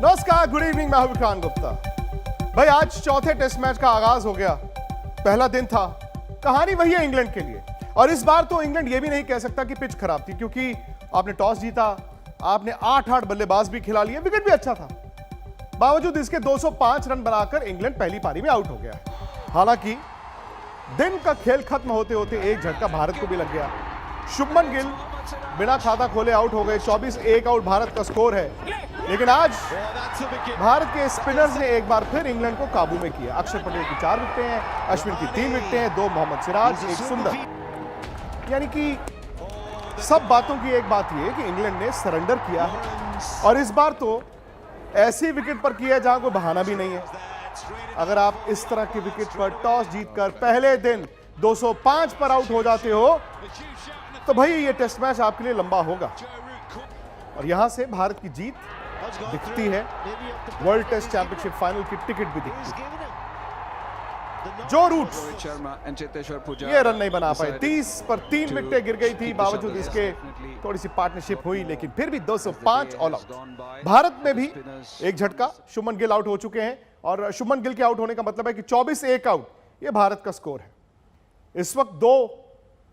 नमस्कार, good evening. मैं हूं विक्रांत गुप्ता। भाई आज चौथे टेस्ट मैच का आगाज हो गया। पहला दिन था, कहानी वही है इंग्लैंड के लिए। और इस बार तो इंग्लैंड ये भी नहीं कह सकता कि पिच खराब थी, क्योंकि आपने टॉस जीता, आपने 8 बल्लेबाज भी खिला लिए, विकेट भी अच्छा था। बावजूद इसके 205 रन बनाकर इंग्लैंड पहली पारी में आउट हो गया। हालांकि दिन का खेल खत्म होते होते एक झटका भारत को भी लग गया। शुभमन गिल बिना खाता खोले आउट हो गए। 24 एक आउट भारत का स्कोर है। लेकिन आज भारत के स्पिनर्स ने एक बार फिर इंग्लैंड को काबू में किया। अक्षर पटेल की 4 विकेटें हैं, अश्विन की 3 विकेटें हैं, 2 मोहम्मद सिराज, 1 सुंदर। यानी कि सब बातों की एक बात यह कि इंग्लैंड ने सरेंडर किया है। और इस बार तो ऐसी विकेट पर किया है जहां कोई बहाना भी नहीं है। अगर आप इस तरह की विकेट पर टॉस जीतकर पहले दिन 205 पर आउट हो जाते हो तो भाई ये टेस्ट मैच आपके लिए लंबा होगा। और यहां से भारत की जीत दिखती है। वर्ल्ड टेस्ट चैंपियनशिप फाइनल की टिकट भी दिखती है। जो रूट ये रन नहीं बना पाए। 30 पर 3 विकेटें गिर गई थी। बावजूद इसके थोड़ी सी पार्टनरशिप हुई, लेकिन फिर भी 205 ऑल आउट। भारत में भी एक झटका, शुभमन गिल आउट हो चुके हैं। और शुभमन गिल के आउट होने का मतलब है कि 24 एक आउट ये भारत का स्कोर है। इस वक्त 2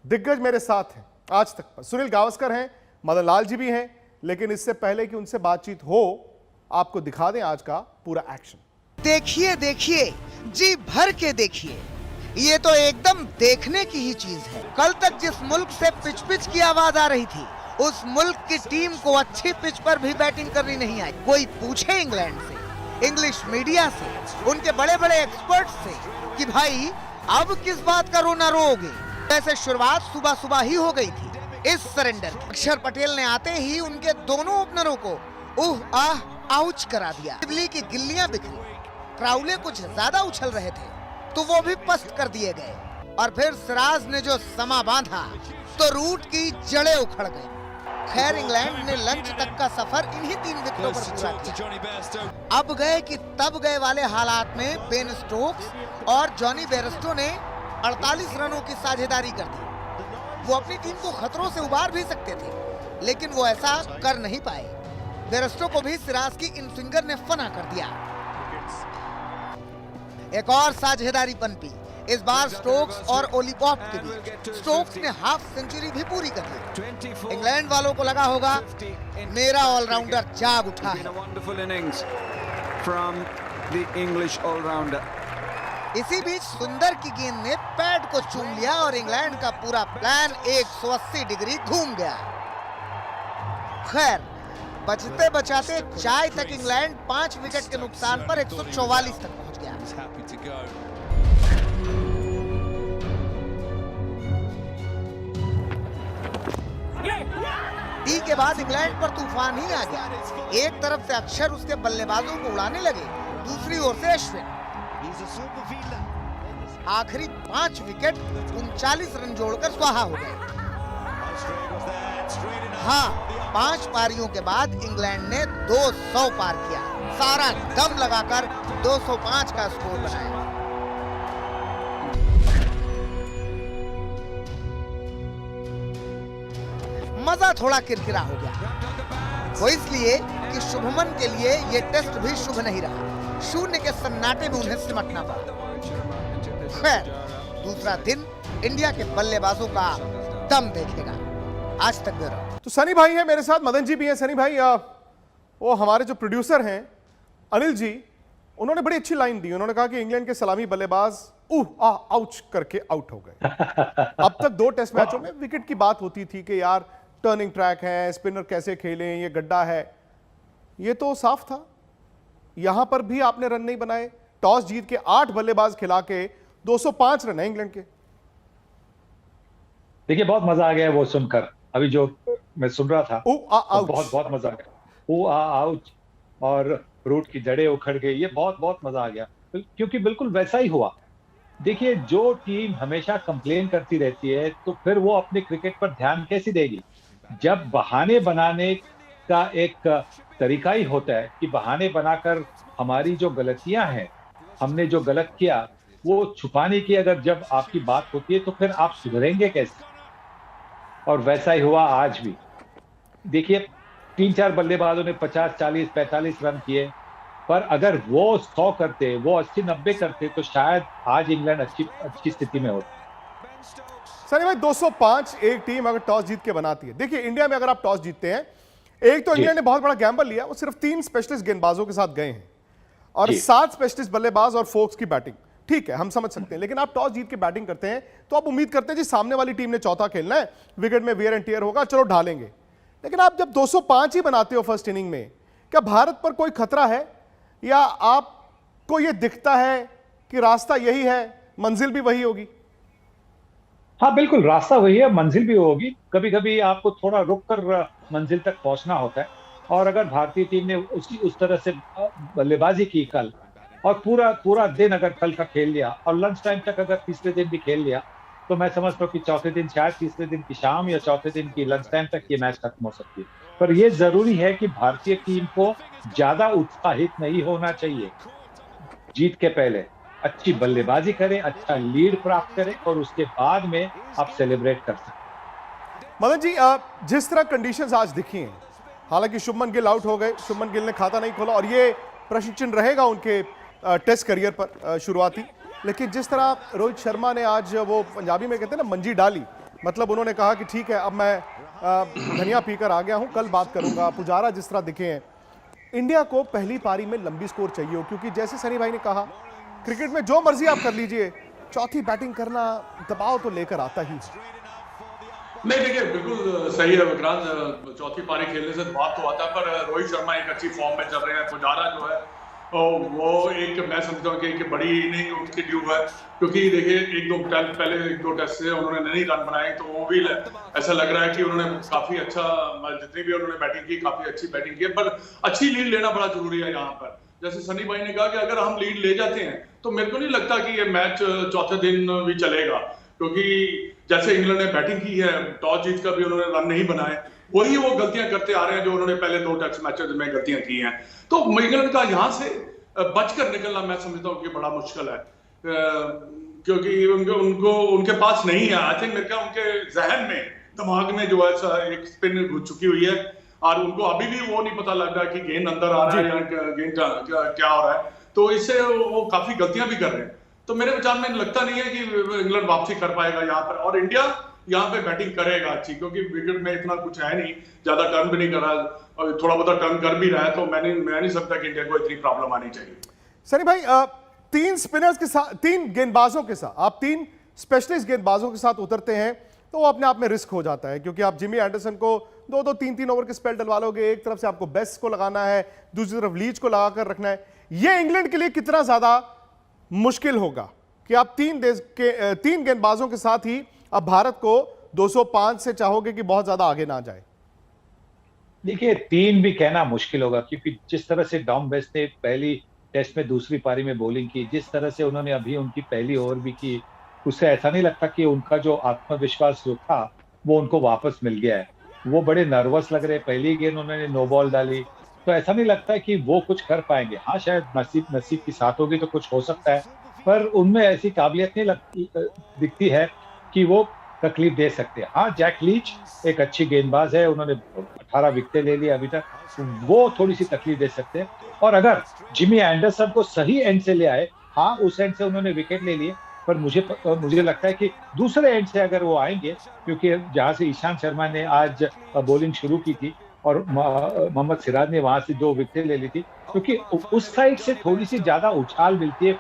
दिग्गज मेरे साथ हैं आज तक पर। सुनील गावस्कर हैं, मदन लाल जी भी हैं। लेकिन इससे पहले कि उनसे बातचीत हो, आपको दिखा दें आज का पूरा एक्शन। देखिए देखिए, जी भर के देखिए, ये तो एकदम देखने की ही चीज है। कल तक जिस मुल्क से पिच पिच की आवाज आ रही थी, उस मुल्क की टीम को अच्छी पिच पर भी बैटिंग करनी नहीं आई। कोई पूछे इंग्लैंड से, इंग्लिश मीडिया से, उनके बड़े बड़े एक्सपर्ट से कि भाई अब किस बात का रोना रोओगे। वैसे शुरुआत सुबह सुबह ही हो गई थी इस सरेंडर। अक्षर पटेल ने आते ही उनके दोनों ओपनरों को आउच करा दिया। टिबली की गिल्लियां बिखरी, क्राउले कुछ ज्यादा उछल रहे थे तो वो भी पस्त कर दिए गए। और फिर सिराज ने जो समा बांधा तो रूट की जड़ें उखड़ गई। खैर इंग्लैंड ने लंच तक का सफर इन्हीं 3 विकेटों पर पूरा किया। अब गए कि तब गए वाले हालात में बेन स्टोक्स और जॉनी बेयरस्टो ने 48 रनों की साझेदारी कर दी। वो अपनी टीम को खतरों से उबार भी सकते थे, लेकिन वो ऐसा कर नहीं पाए। बेयरस्टो को भी सिराज की इन फिंगर ने फना कर दिया। एक और साझेदारी पनपी, इस बार स्टोक्स और ओलीपॉप के बीच। स्टोक्स ने हाफ सेंचुरी भी पूरी कर ली। इंग्लैंड वालों को लगा होगा मेरा ऑलराउंडर जाग उठा है। इसी बीच सुंदर की गेंद ने पैड को चूम लिया और इंग्लैंड का पूरा प्लान 180 डिग्री घूम गया। खैर बचते बचाते चाय तक इंग्लैंड 5 विकेट के नुकसान पर 144 तक पहुंच गया। टी के बाद इंग्लैंड पर तूफान ही आ गया। एक तरफ से अक्षर उसके बल्लेबाजों को उड़ाने लगे, दूसरी ओर से अश्विन। आखिरी 5 विकेट 39 रन जोड़कर स्वाहा हो गए। हाँ, 5 पारियों के बाद इंग्लैंड ने 200 पार किया। सारा दम लगाकर 205 का स्कोर बनाया। मजा थोड़ा किरकिरा हो गया। वो इसलिए कि शुभमन के लिए ये टेस्ट भी शुभ नहीं रहा। शून्य के सन्नाटे में उन्हें सिमटना पड़ा। खैर दूसरा दिन इंडिया के बल्लेबाजों का दम देखेगा। आज तक ब्यूरो। तो सनी भाई है मेरे साथ, मदन जी भी हैं। सनी भाई, वो हमारे जो प्रोड्यूसर हैं अनिल जी, उन्होंने बड़ी अच्छी लाइन दी। उन्होंने कहा कि इंग्लैंड के सलामी बल्लेबाज आउच करके आउट हो गए। अब तक 2 टेस्ट मैचों में विकेट की बात होती थी कि यार टर्निंग ट्रैक है, स्पिनर कैसे खेलें, ये गड्ढा है। ये तो साफ था। यहां पर भी आपने रन नहीं बनाए। टॉस जीत के 8 बल्लेबाज खिला के 205 रन है इंग्लैंड के। देखिए बहुत मजा आ गया वो सुनकर। अभी जो मैं सुन रहा था तो बहुत मजा आ गया। आउच और रूट की जड़ें उखड़ गई, ये बहुत मजा आ गया। क्योंकि बिल्कुल वैसा ही हुआ। देखिए जो टीम हमेशा कंप्लेन करती रहती है तो फिर वो अपने क्रिकेट पर ध्यान कैसे देगी। जब बहाने बनाने का एक तरीका ही होता है कि बहाने बनाकर हमारी जो गलतियां हैं, हमने जो गलत किया वो छुपाने की अगर जब आपकी बात होती है तो फिर आप सुधरेंगे कैसे। और वैसा ही हुआ आज भी। देखिए 3-4 बल्लेबाजों ने 50, 40, 45 रन किए, पर अगर वो 100 करते, वो 80-90 करते, तो शायद आज इंग्लैंड अच्छी स्थिति में होती। सनी भाई 205 एक टीम अगर टॉस जीत के बनाती है, देखिए इंडिया में अगर आप टॉस जीतते हैं, एक तो इंग्लैंड ने बहुत बड़ा गैम्बल लिया, वो सिर्फ 3 स्पेशलिस्ट गेंदबाजों के साथ गए हैं और 7 स्पेशलिस्ट बल्लेबाज और फोक्स की बैटिंग, ठीक है हम समझ सकते हैं, लेकिन आप टॉस जीत के बैटिंग करते हैं तो आप उम्मीद करते हैं जी सामने वाली टीम ने चौथा खेलना है, विकेट में वियर एंड टियर होगा, चलो ढालेंगे। लेकिन आप जब 205 ही बनाते हो फर्स्ट इनिंग में, क्या भारत पर कोई खतरा है या आपको यह दिखता है कि रास्ता यही है, मंजिल भी वही होगी? हाँ बिल्कुल, रास्ता वही है, मंजिल भी होगी। कभी कभी आपको थोड़ा रुक कर मंजिल तक पहुंचना होता है, और अगर भारतीय टीम ने उस तरह से बल्लेबाजी की कल, और पूरा दिन अगर कल का खेल लिया और लंच टाइम तक अगर तीसरे दिन भी खेल लिया, तो मैं समझता हूँ कि चौथे दिन, शायद तीसरे दिन की शाम या चौथे दिन की लंच टाइम तक ये मैच खत्म हो सकती है। पर यह जरूरी है कि भारतीय टीम को ज्यादा उत्साहित नहीं होना चाहिए। जीत के पहले अच्छी बल्लेबाजी करें, अच्छा लीड प्राप्त करें, और उसके बाद में आप सेलिब्रेट कर सकते। मदन जी, जिस तरह कंडीशंस आज दिखी हैं, हालांकि शुभमन गिल आउट हो गए, शुभमन गिल ने खाता नहीं खोला और ये प्रश्न चिन्ह रहेगा उनके टेस्ट करियर पर शुरुआती, लेकिन जिस तरह रोहित शर्मा ने आज, वो पंजाबी में कहते हैं ना मंजी डाली, मतलब उन्होंने कहा कि ठीक है अब मैं धनिया पीकर आ गया हूं, कल बात करूंगा। पुजारा जिस तरह दिखे हैं, इंडिया को पहली पारी में लंबी स्कोर चाहिए हो, क्योंकि जैसे सनी भाई ने कहा क्रिकेट में जो मर्जी आप कर लीजिए, चौथी बैटिंग करना दबाव तो लेकर आता ही है। नहीं देखिए, बिल्कुल सही है विक्रांत, चौथी पारी खेलने से बात तो आता है, पर रोहित शर्मा एक अच्छी फॉर्म में चल रहे हैं। पुजारा जो है वो एक, मैं समझता हूँ कि एक बड़ी इनिंग उनकी ड्यू है, क्योंकि देखिए एक दो टेस्ट से उन्होंने नहीं रन बनाए, तो वो भी ऐसा लग रहा है कि उन्होंने काफी अच्छा, जितनी भी उन्होंने बैटिंग की काफी अच्छी बैटिंग की, पर अच्छी लीड लेना बड़ा जरूरी है यहाँ पर। जैसे सनी भाई ने कहा कि अगर हम लीड ले जाते हैं तो मेरे को नहीं लगता कि ये मैच चौथे दिन भी चलेगा, क्योंकि जैसे इंग्लैंड ने बैटिंग की है, टॉस जीत कर भी उन्होंने रन नहीं बनाए, वही वो गलतियां करते आ रहे हैं जो उन्होंने पहले 2 टेस्ट मैचेस में गलतियां की हैं। तो इंग्लैंड का यहाँ से बचकर निकलना मैं समझता हूँ कि बड़ा मुश्किल है, क्योंकि उनके पास नहीं है। आई थिंक मेरे ख्याल उनके जहन में, दिमाग में जो है एक स्पिन घुस चुकी हुई है, और उनको अभी भी वो नहीं पता लग रहा है कि गेंद अंदर आ रहा है या गेंद क्या हो रहा है, तो इससे वो काफी गलतियां भी कर रहे हैं। तो मेरे विचार में लगता नहीं है कि इंग्लैंड वापसी कर पाएगा यहाँ पर, और इंडिया यहाँ पे बैटिंग करेगा अच्छी, क्योंकि विकेट में इतना कुछ है नहीं, ज्यादा टर्न भी नहीं कर रहा, और थोड़ा बहुत टर्न कर भी रहा है, तो मैं नहीं सकता कि इंडिया को इतनी प्रॉब्लम आनी चाहिए। सनी भाई, 3 स्पिनर्स के साथ, 3 गेंदबाजों के साथ, आप 3 स्पेशलिस्ट गेंदबाजों के साथ उतरते हैं तो वो अपने आप में रिस्क हो जाता है, क्योंकि आप जिमी एंडरसन को 2-2, 3-3 ओवर के स्पेल डलवा लोगे, एक तरफ से आपको बेस्ट को लगाना है, दूसरी तरफ लीच को लगाकर रखना है। ये इंग्लैंड के लिए कितना ज्यादा मुश्किल होगा कि आप 3 गेंदबाजों के साथ ही अब भारत को 205 से चाहोगे कि बहुत ज्यादा आगे ना जाए? देखिए 3 भी कहना मुश्किल होगा, क्योंकि जिस तरह से डॉम बेस्ट ने पहली टेस्ट में दूसरी पारी में बॉलिंग की, जिस तरह से उन्होंने अभी उनकी पहली ओवर भी की, उससे ऐसा नहीं लगता कि उनका जो आत्मविश्वास जो था वो उनको वापस मिल गया है। वो बड़े नर्वस लग रहे, पहली गेंद उन्होंने नो बॉल डाली, तो ऐसा नहीं लगता है कि वो कुछ कर पाएंगे। हाँ शायद नसीब की साथ होगी तो कुछ हो सकता है, पर उनमें ऐसी काबिलियत नहीं दिखती है कि वो तकलीफ दे सकते हैं। हाँ, जैक लीच एक अच्छी गेंदबाज है, उन्होंने 18 विकेटें ले ली अभी तक, वो थोड़ी सी तकलीफ दे सकते हैं। और अगर जिमी एंडरसन को सही एंड से ले आए, हाँ उस एंड से उन्होंने विकेट ले लिए, पर मुझे लगता है कि दूसरे एंड से अगर वो आएंगे, क्योंकि जहां से ईशांत शर्मा ने आज बॉलिंग शुरू की थी और मोहम्मद सिराज ने वहां से 2 विकेट ले ली थी, क्योंकि उस साइड से थोड़ी सी ज्यादा उछाल मिलती है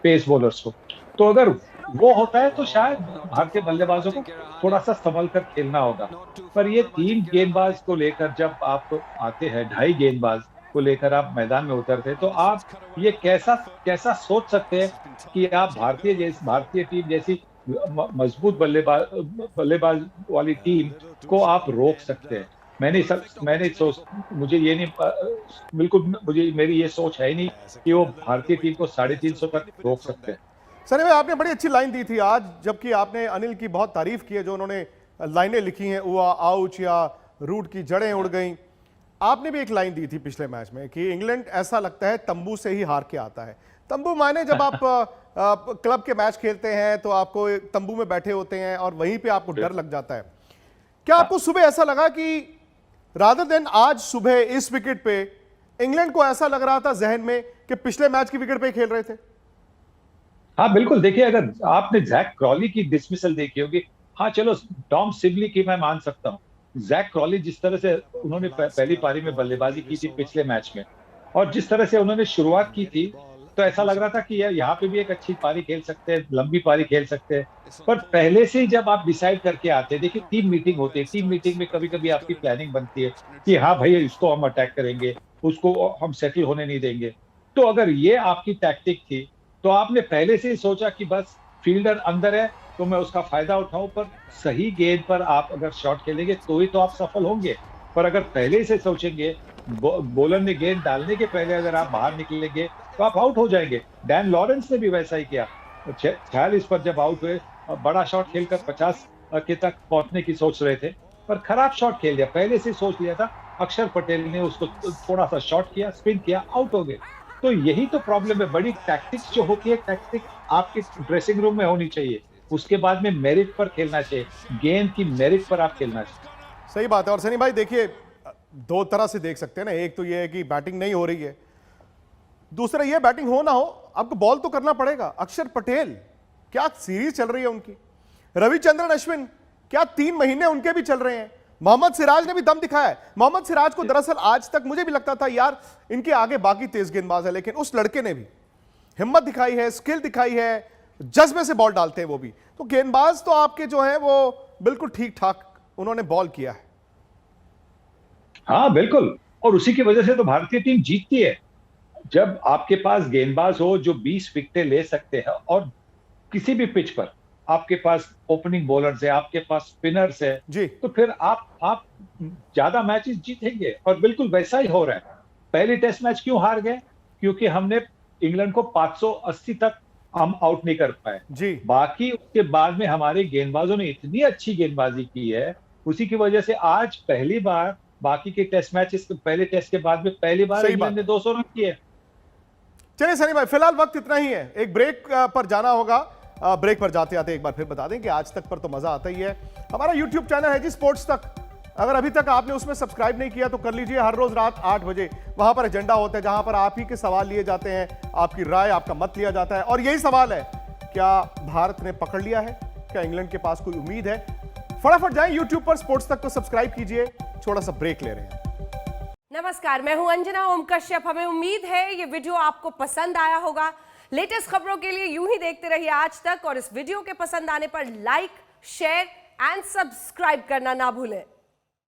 पेस बॉलर्स को। तो अगर वो होता है तो शायद भारतीय बल्लेबाजों को थोड़ा सा संभल कर खेलना होगा। पर ये 3 गेंदबाज को लेकर जब आप आते हैं, 2.5 गेंदबाज को लेकर आप मैदान में उतरते हैं, तो आप ये कैसा सोच सकते हैं कि आप भारतीय टीम जैसी मजबूत बल्लेबाज वाली टीम को आप रोक सकते हैं। मेरी ये सोच है ही नहीं कि वो भारतीय टीम को 350 तक रोक सकते हैं। सनी भाई, आपने बड़ी अच्छी लाइन दी थी आज, जबकि आपने अनिल की बहुत तारीफ की है, जो उन्होंने लाइनें लिखी हैं, उआ आउच या रूट की जड़ें उड़ गई। आपने भी एक लाइन दी थी पिछले मैच में कि इंग्लैंड ऐसा लगता है तंबू से ही हार के आता है। तंबू माने जब आप क्लब के मैच खेलते हैं तो आपको तंबू में बैठे होते हैं और वहीं पे आपको डर लग जाता है। क्या आपको सुबह ऐसा लगा कि रादर देन आज सुबह इस विकेट पे इंग्लैंड को ऐसा लग रहा था जहन में कि पिछले मैच की विकेट पे खेल रहे थे। हाँ बिल्कुल, देखिए अगर आपने जैक क्रॉली की डिसमिसल देखी होगी, हाँ चलो टॉम सिबली की मैं मान सकता हूँ, जैक क्रॉली जिस तरह से उन्होंने पहली पारी में बल्लेबाजी की थी पिछले मैच में, और जिस तरह से उन्होंने शुरुआत की थी, तो ऐसा लग रहा था कि यार यहाँ पे भी एक अच्छी पारी खेल सकते हैं, लंबी पारी खेल सकते हैं। पर पहले से ही जब आप डिसाइड करके आते हैं, देखिए टीम मीटिंग होती है, टीम मीटिंग में कभी कभी आपकी प्लानिंग बनती है कि हाँ भैया इसको हम अटैक करेंगे, उसको हम सेटल होने नहीं देंगे। तो अगर ये आपकी टैक्टिक थी तो आपने पहले से ही सोचा कि बस फील्डर अंदर है तो मैं उसका फायदा उठाऊं, पर सही गेंद पर आप अगर शॉट खेलेंगे तो ही तो आप सफल होंगे। पर अगर पहले से सोचेंगे, बॉलर ने गेंद डालने के पहले अगर आप बाहर निकलेंगे तो आप आउट हो जाएंगे। डैन लॉरेंस ने भी वैसा ही किया, 46 पर जब आउट हुए, बड़ा शॉट खेलकर 50 के तक पहुंचने की सोच रहे थे, पर खराब शॉट खेल लिया, पहले से सोच लिया था। अक्षर पटेल ने उसको थोड़ा सा शॉट किया, स्पिन किया, आउट हो गए। तो यही तो प्रॉब्लम है, बड़ी टैक्टिक्स जो होती है, टैक्टिक आपके ड्रेसिंग रूम में होनी चाहिए, उसके बाद में मेरिट पर खेलना चाहिए, गेंद की मेरिट पर आप खेलना चाहिए। सही बात है। और सनी भाई देखिए, दो तरह से देख सकते हैं ना, एक तो ये है कि बैटिंग नहीं हो रही है, दूसरा ये बैटिंग हो ना हो आपको बॉल तो करना पड़ेगा। अक्षर पटेल क्या सीरीज चल रही है उनकी, रविचंद्रन अश्विन क्या 3 महीने उनके भी चल रहे हैं, मोहम्मद सिराज ने भी दम दिखाया है। मोहम्मद सिराज को दरअसल आज तक मुझे भी लगता था यार इनके आगे बाकी तेज गेंदबाज है, लेकिन उस लड़के ने भी हिम्मत दिखाई है, स्किल दिखाई है, जज्बे से बॉल डालते हैं वो भी। तो गेंदबाज तो आपके जो है वो बिल्कुल ठीक ठाक उन्होंने बॉल किया है। हाँ बिल्कुल, और उसी की वजह से तो भारतीय टीम जीतती है। जब आपके पास गेंदबाज हो जो 20 विकेटें ले सकते हैं, और किसी भी पिच पर आपके पास ओपनिंग बॉलर्स है, आपके पास स्पिनर्स है जी, तो फिर आप ज्यादा मैचेस जीतेंगे। और बिल्कुल वैसा ही हो रहा है। पहली टेस्ट मैच क्यों हार गए? क्योंकि हमने इंग्लैंड को 580 तक हम आउट नहीं कर पाए जी। बाकी उसके बाद में हमारे गेंदबाजों ने इतनी अच्छी गेंदबाजी की है, उसी की वजह से आज पहली बार बाकी के टेस्ट मैचेस, पहले टेस्ट के बाद में पहली बार इंग्लैंड ने 200 रन किए। चलिए सनी भाई, फिलहाल वक्त इतना ही है, एक ब्रेक पर जाना होगा। ब्रेक पर जाते आते एक बार फिर बता दें कि आज तक पर तो मजा आता ही है। हमारा YouTube चैनल है जी स्पोर्ट्स तक, अगर अभी तक आपने उसमें सब्सक्राइब नहीं किया तो कर लीजिए। हर रोज रात 8 बजे वहां पर एजेंडा होता है जहां पर आप ही के सवाल लिए जाते हैं, आपकी राय, आपका मत लिया जाता है। और यही सवाल है, क्या भारत ने पकड़ लिया है? क्या इंग्लैंड के पास कोई उम्मीद है? फटाफट जाएं YouTube पर स्पोर्ट्स तक को सब्सक्राइब कीजिए। थोड़ा सा ब्रेक ले रहे हैं। नमस्कार, मैं हूं अंजना ओम कश्यप। हमें उम्मीद है ये वीडियो आपको पसंद आया होगा। लेटेस्ट खबरों के लिए यूं ही देखते रहिए आज तक, और इस वीडियो के पसंद आने पर लाइक, शेयर एंड सब्सक्राइब करना ना भूलें।